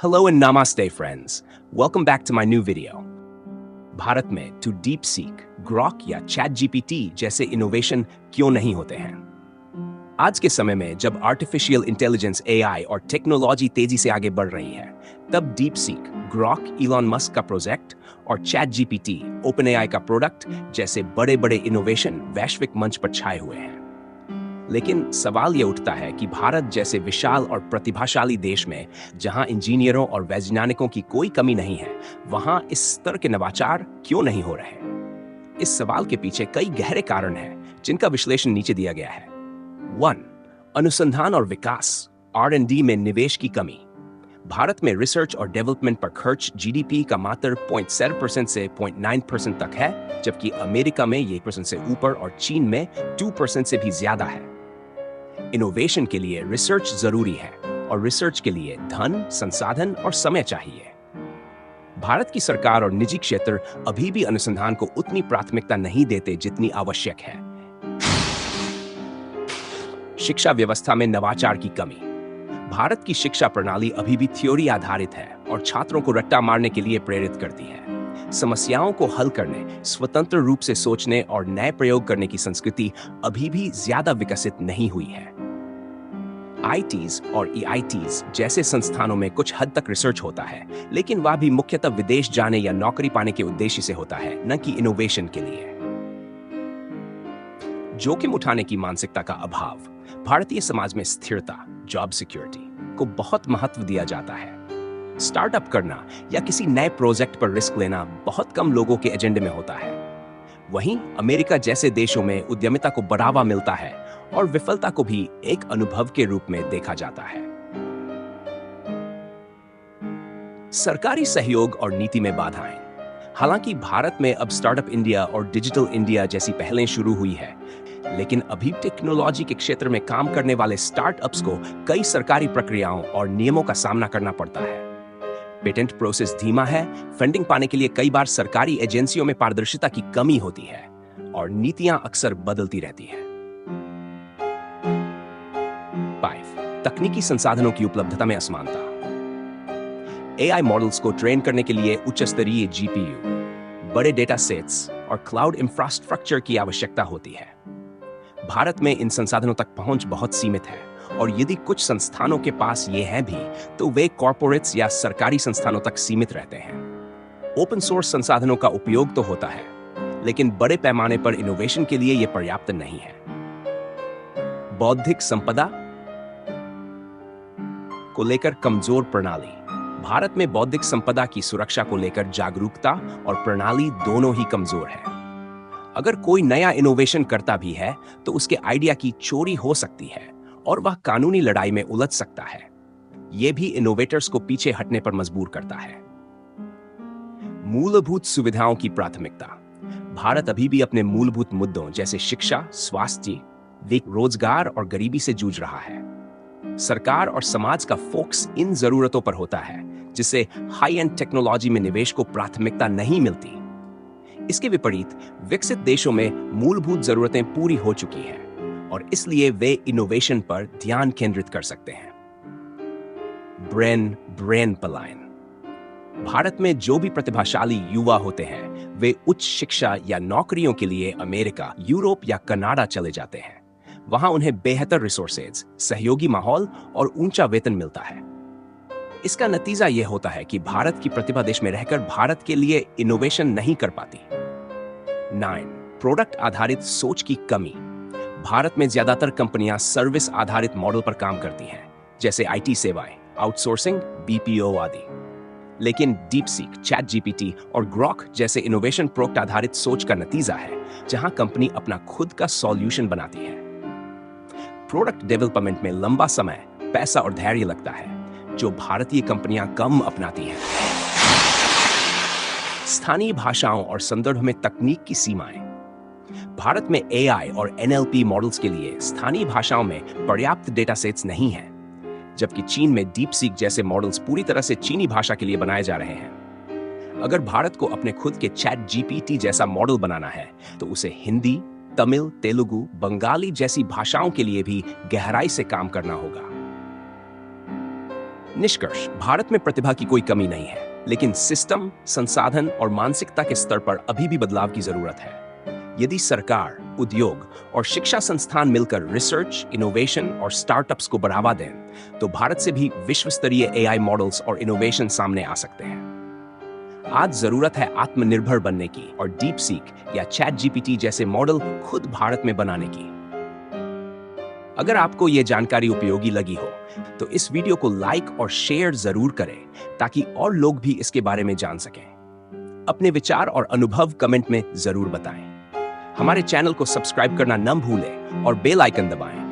Hello and namaste friends. Welcome back to my new video. Bharat में to deep seek, Grok या chat GPT जैसे innovation क्यों नहीं होते हैं? आज के समय में जब आर्टिफिशियल इंटेलिजेंस एआई और टेक्नोलॉजी तेजी से आगे बढ़ रही है, तब deep seek, Grok, Elon Musk का प्रोजेक्ट और चैट जीपीटी, ओपन एआई का प्रोडक्ट जैसे बड़े-बड़े इनोवेशन वैश्विक मंच पर छाए हुए हैं। लेकिन सवाल यह उठता है कि भारत जैसे विशाल और प्रतिभाशाली देश में, जहां इंजीनियरों और वैज्ञानिकों की कोई कमी नहीं है, वहां इस स्तर के नवाचार क्यों नहीं हो रहे? इस सवाल के पीछे कई गहरे कारण हैं, जिनका विश्लेषण नीचे दिया गया है। 1. अनुसंधान और विकास, R&D में निवेश की कमी। भारत में रिसर्च और डेवलपमेंट पर खर्च जीडीपी का मात्र 0.7% से 0.9% तक है, जबकि अमेरिका में ये % से ऊपर और चीन में 2% से भी ज्यादा है। इनोवेशन के लिए रिसर्च जरूरी है और रिसर्च के लिए धन, संसाधन और समय चाहिए। भारत की सरकार और निजी क्षेत्र अभी भी अनुसंधान को उतनी प्राथमिकता नहीं देते जितनी आवश्यक है। शिक्षा व्यवस्था में नवाचार की कमी। भारत की शिक्षा प्रणाली अभी भी थ्योरी आधारित है और छात्रों को रट्टा मारने के लिए प्रेरित करती है। समस्याओं को हल करने, स्वतंत्र रूप से सोचने और नए प्रयोग करने की संस्कृति अभी भी ज्यादा विकसित नहीं हुई है। आईटीज और ईआईटीज जैसे संस्थानों में कुछ हद तक रिसर्च होता है, लेकिन वह भी मुख्यतः विदेश जाने या नौकरी पाने के उद्देश्य से होता है, न कि इनोवेशन के लिए। जोखिम उठाने की मानसिकता का अभाव। भारतीय समाज में स्थिरता, जॉब सिक्योरिटी को बहुत महत्व दिया जाता है। स्टार्टअप करना या किसी नए प्रोजेक्ट पर रिस्क लेना बहुत कम लोगों के एजेंडे में होता है। वहीं अमेरिका जैसे देशों में उद्यमिता को बढ़ावा मिलता है और विफलता को भी एक अनुभव के रूप में देखा जाता है। सरकारी सहयोग और नीति में बाधाएं। हालांकि भारत में अब स्टार्टअप इंडिया और डिजिटल इंडिया जैसी पहलें शुरू हुई है, लेकिन अभी टेक्नोलॉजी के क्षेत्र में काम करने वाले स्टार्टअप्स को कई सरकारी प्रक्रियाओं और नियमों का सामना करना पड़ता है। पेटेंट प्रोसेस धीमा है, फंडिंग पाने के लिए कई बार सरकारी एजेंसियों में पारदर्शिता की कमी होती है और नीतियां अक्सर बदलती रहती हैं। 5. तकनीकी संसाधनों की उपलब्धता में असमानता। एआई मॉडल्स को ट्रेन करने के लिए उच्च स्तरीय जीपीयू, बड़े डेटा सेट्स और क्लाउड इंफ्रास्ट्रक्चर की आवश्यकता होती है। भारत में इन संसाधनों तक पहुंच बहुत सीमित है और यदि कुछ संस्थानों के पास ये हैं भी, तो वे कॉर्पोरेट्स या सरकारी संस्थानों तक सीमित रहते हैं। ओपन सोर्स संसाधनों का उपयोग तो होता है, लेकिन बड़े पैमाने पर इनोवेशन के लिए यह पर्याप्त नहीं है। बौद्धिक संपदा को लेकर कमजोर प्रणाली। भारत में बौद्धिक संपदा की सुरक्षा को लेकर जागरूकता और प्रणाली दोनों ही कमजोर है। अगर कोई नया इनोवेशन करता भी है, तो उसके आइडिया की चोरी हो सकती है और वह कानूनी लड़ाई में उलझ सकता है। यह भी इनोवेटर्स को पीछे हटने पर मजबूर करता है। मूलभूत सुविधाओं की प्राथमिकता। भारत अभी भी अपने मूलभूत मुद्दों जैसे शिक्षा, स्वास्थ्य, रोजगार और गरीबी से जूझ रहा है। सरकार और समाज का फोकस इन जरूरतों पर होता है, जिससे हाई एंड टेक्नोलॉजी में निवेश को प्राथमिकता नहीं मिलती। इसके विपरीत विकसित देशों में मूलभूत जरूरतें पूरी हो चुकी हैं और इसलिए वे इनोवेशन पर ध्यान केंद्रित कर सकते हैं। ब्रेन पलायन। भारत में जो भी प्रतिभाशाली युवा होते हैं, वे उच्च शिक्षा या नौकरियों के लिए अमेरिका, यूरोप या कनाडा चले जाते हैं। वहां उन्हें बेहतर रिसोर्सेज, सहयोगी माहौल और ऊंचा वेतन मिलता है। इसका नतीजा यह होता है कि भारत की प्रतिभा देश में रहकर भारत के लिए इनोवेशन नहीं कर पाती। 9. प्रोडक्ट आधारित सोच की कमी। भारत में ज्यादातर कंपनियां सर्विस आधारित मॉडल पर काम करती हैं, जैसे आईटी सेवाएं, आउटसोर्सिंग, बीपीओ आदि। लेकिन डीपसीक, चैट जीपीटी और ग्रॉक जैसे इनोवेशन प्रोडक्ट आधारित सोच का नतीजा है, जहां कंपनी अपना खुद का सॉल्यूशन बनाती है। प्रोडक्ट डेवलपमेंट में लंबा समय, पैसा और धैर्य लगता है, जो भारतीय कंपनियां कम अपनाती हैं। स्थानीय भाषाओं और संदर्भ में तकनीक की सीमाएं। भारत में एआई और एनएलपी मॉडल्स के लिए स्थानीय भाषाओं में पर्याप्त डेटा सेट्स नहीं हैं, जबकि चीन में डीपसीक जैसे मॉडल्स पूरी तरह से चीनी भाषा के लिए बनाए जा रहे हैं। अगर भारत को अपने खुद के चैट जीपीटी जैसा मॉडल बनाना है, तो उसे हिंदी, तमिल, तेलुगु, बंगाली जैसी भाषाओं के लिए भी गहराई से काम करना होगा। निष्कर्ष, भारत में प्रतिभा की कोई कमी नहीं है, लेकिन सिस्टम, संसाधन और मानसिकता के स्तर पर अभी भी बदलाव की जरूरत है। यदि सरकार, उद्योग और शिक्षा संस्थान मिलकर रिसर्च, इनोवेशन और स्टार्टअप्स को बढ़ावा दें, तो भारत से भी विश्व स्तरीय एआई मॉडल्स और इनोवेशन सामने आ सकते हैं। आज जरूरत है आत्मनिर्भर बनने की और डीप सीक या चैट जीपीटी जैसे मॉडल खुद भारत में बनाने की। अगर आपको यह जानकारी उपयोगी लगी हो तो इस वीडियो को लाइक और शेयर जरूर करें ताकि और लोग भी इसके बारे में जान सकें। अपने विचार और अनुभव कमेंट में जरूर बताएं। हमारे चैनल को सब्सक्राइब करना न भूलें और बेल आइकन दबाएं